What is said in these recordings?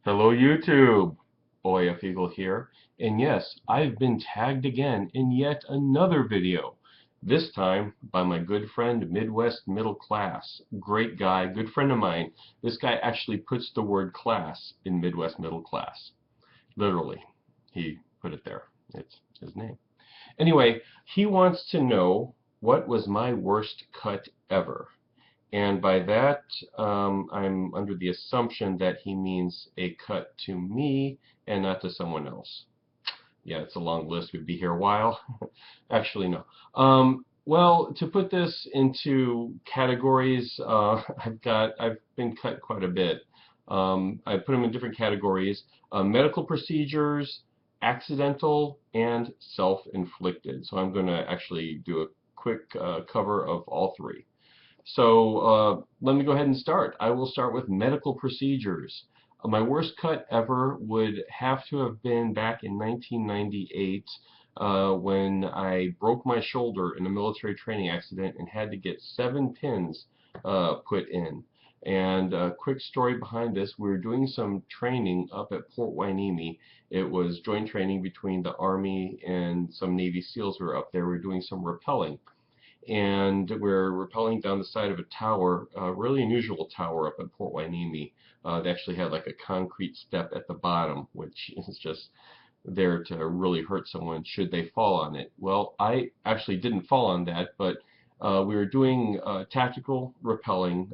Hello YouTube, Boy F Eagle here, and yes, I've been tagged again in yet another video. This time by my good friend Midwest Middle Class. Great guy, good friend of mine. This guy actually puts the word class in Midwest Middle Class. Literally, he put it there. It's his name. Anyway, he wants to know what was my worst cut ever. And by that, I'm under the assumption that he means a cut to me and not to someone else. Yeah, it's a long list. We'd be here a while. Actually, no. Well, to put this into categories, I've been cut quite a bit. I put them in different categories: medical procedures, accidental, and self-inflicted. So I'm going to actually do a quick cover of all three. So let me go ahead and start. I will start with medical procedures. My worst cut ever would have to have been back in 1998 when I broke my shoulder in a military training accident and had to get 7 pins put in. And a quick story behind this, we were doing some training up at Port Hueneme. It was joint training between the Army and some Navy SEALs who were up there. We were doing some rappelling, and we're rappelling down the side of a tower, a really unusual tower up at Port Hueneme. They actually had like a concrete step at the bottom, which is just there to really hurt someone should they fall on it. Well, I actually didn't fall on that, but we were doing tactical rappelling.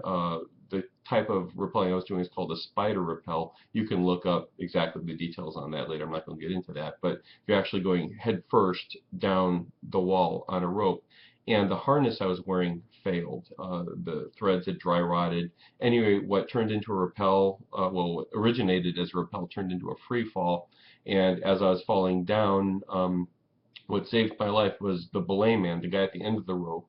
The type of rappelling I was doing is called a spider rappel. You can look up exactly the details on that later. I'm not going to get into that, but you're actually going head first down the wall on a rope, and the harness I was wearing failed. The threads had dry rotted. Anyway, what turned into a rappel, well, what originated as a rappel turned into a free fall. And as I was falling down, what saved my life was the belay man, the guy at the end of the rope,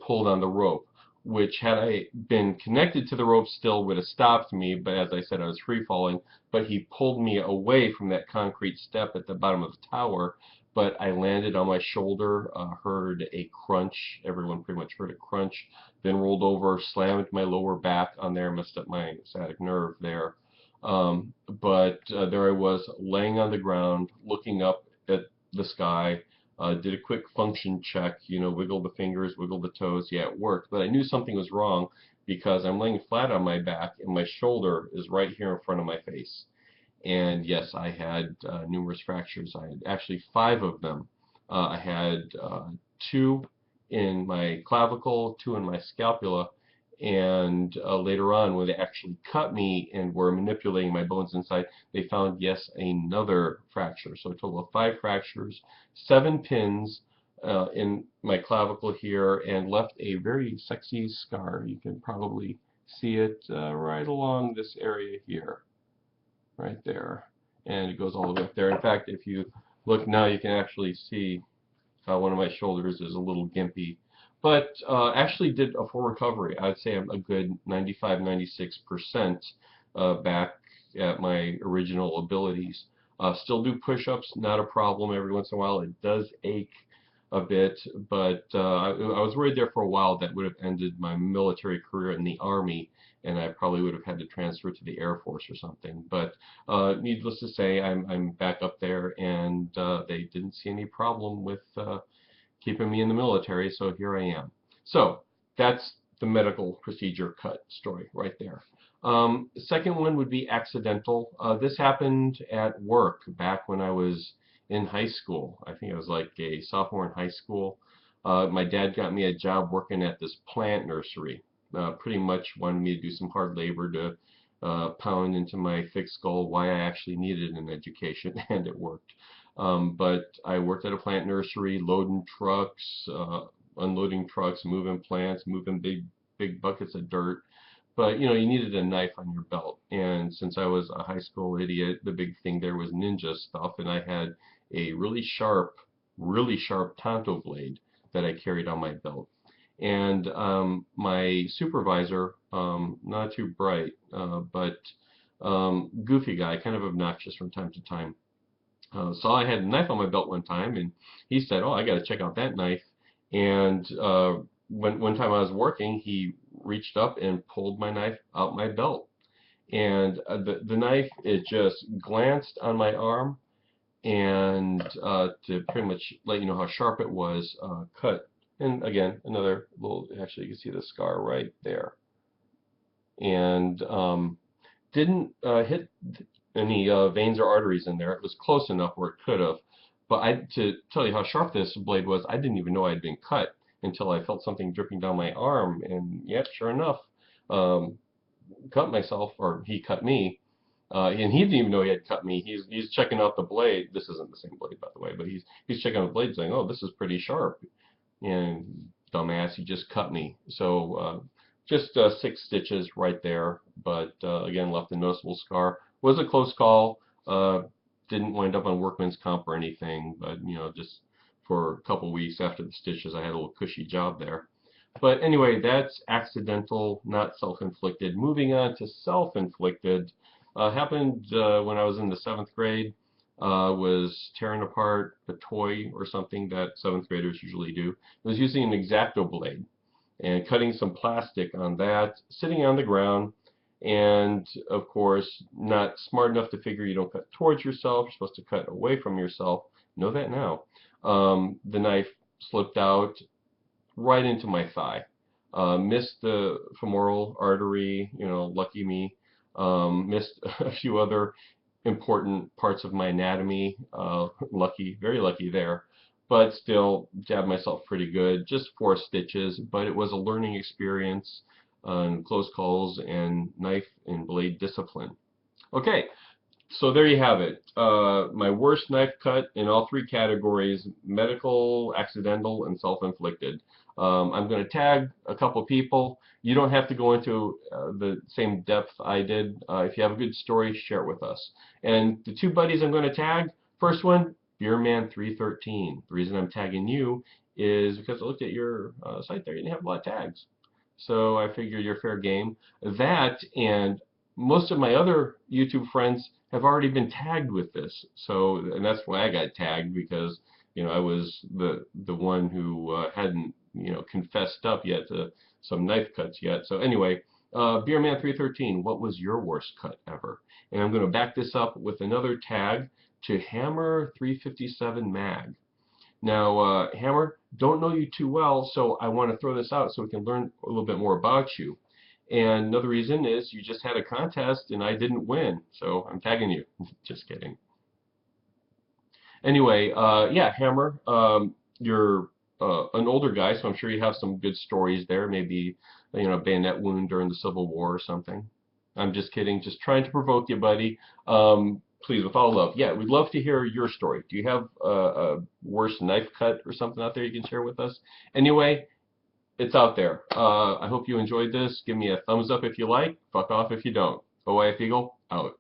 pulled on the rope, which had I been connected to the rope still would have stopped me, but as I said, I was free falling, but he pulled me away from that concrete step at the bottom of the tower, but I landed on my shoulder, heard a crunch. Everyone pretty much heard a crunch. Then rolled over, slammed my lower back on there, messed up my sciatic nerve there. But there I was, laying on the ground, looking up at the sky. Did a quick function check, wiggle the fingers, wiggle the toes. Yeah, it worked. But I knew something was wrong because I'm laying flat on my back and my shoulder is right here in front of my face. And yes, I had numerous fractures. I had actually 5 of them. I had 2 in my clavicle, 2 in my scapula, and later on, when they actually cut me and were manipulating my bones inside, they found, yes, another fracture. So a total of 5 fractures, 7 pins in my clavicle here, and left a very sexy scar. You can probably see it right along this area here, right there, and it goes all the way up there. In fact, if you look now, you can actually see one of my shoulders is a little gimpy, but actually did a full recovery. I'd say I'm a good 95-96% back at my original abilities. Still do push-ups, not a problem. Every once in a while it does ache a bit, but I was worried there for a while that would have ended my military career in the Army, and I probably would have had to transfer to the Air Force or something. But needless to say, I'm back up there, and they didn't see any problem with keeping me in the military, so here I am. So that's the medical procedure cut story right there. The second one would be accidental. This happened at work back when I was in high school. I think I was like a sophomore in high school. My dad got me a job working at this plant nursery. Pretty much wanted me to do some hard labor to pound into my thick skull why I actually needed an education, and it worked. But I worked at a plant nursery, loading trucks, unloading trucks, moving plants, moving big buckets of dirt. But you needed a knife on your belt. And since I was a high school idiot, the big thing there was ninja stuff, and I had a really sharp Tonto blade that I carried on my belt. And my supervisor, not too bright, but goofy guy, kind of obnoxious from time to time, saw I had a knife on my belt one time, and he said, "Oh, I got to check out that knife." And one time I was working, he reached up and pulled my knife out my belt. and the knife, it just glanced on my arm, and to pretty much let you know how sharp it was, cut. And again, another little, actually you can see the scar right there. And didn't hit any veins or arteries in there. It was close enough where it could have. But to tell you how sharp this blade was, I didn't even know I had been cut until I felt something dripping down my arm. And yep, sure enough, um, cut myself, or he cut me. And he didn't even know he had cut me. He's checking out the blade. This isn't the same blade, by the way, but he's checking out the blade, saying, "Oh, this is pretty sharp." And dumbass, he just cut me. So just 6 stitches right there, but again, left a noticeable scar. Was a close call. Didn't wind up on workman's comp or anything, but you know, just for a couple weeks after the stitches, I had a little cushy job there. But anyway, that's accidental, not self-inflicted. Moving on to self-inflicted. Happened when I was in the 7th grade. Was tearing apart a toy or something that 7th graders usually do. I was using an X-Acto blade and cutting some plastic on that, sitting on the ground, and of course, not smart enough to figure you don't cut towards yourself, you're supposed to cut away from yourself. Know that now. The knife slipped out right into my thigh. Missed the femoral artery, you know, lucky me. Missed a few other important parts of my anatomy. Lucky, very lucky there. But still, jabbed myself pretty good. Just 4 stitches, but it was a learning experience on close calls and knife and blade discipline. Okay, so there you have it. My worst knife cut in all 3 categories: medical, accidental, and self-inflicted. I'm going to tag a couple people. You don't have to go into the same depth I did. If you have a good story, share it with us. And the 2 buddies I'm going to tag, first one, Beerman313. The reason I'm tagging you is because I looked at your site there. You didn't have a lot of tags. So I figured you're fair game. That, and most of my other YouTube friends have already been tagged with this. So, and that's why I got tagged, because you know I was the one who hadn't, you know, confessed up yet to some knife cuts yet. So anyway, Beerman313, what was your worst cut ever? And I'm going to back this up with another tag to Hammer 357 Mag. Now, Hammer, don't know you too well, so I want to throw this out so we can learn a little bit more about you. And another reason is you just had a contest and I didn't win, so I'm tagging you. Just kidding. Anyway, yeah, Hammer, you're an older guy, so I'm sure you have some good stories there. Maybe, you know, a bayonet wound during the Civil War or something. I'm just kidding, just trying to provoke you, buddy. Please, with all love. Yeah, we'd love to hear your story. Do you have a worse knife cut or something out there you can share with us? Anyway, it's out there. I hope you enjoyed this. Give me a thumbs up if you like. Fuck off if you don't. OIF Eagle, out.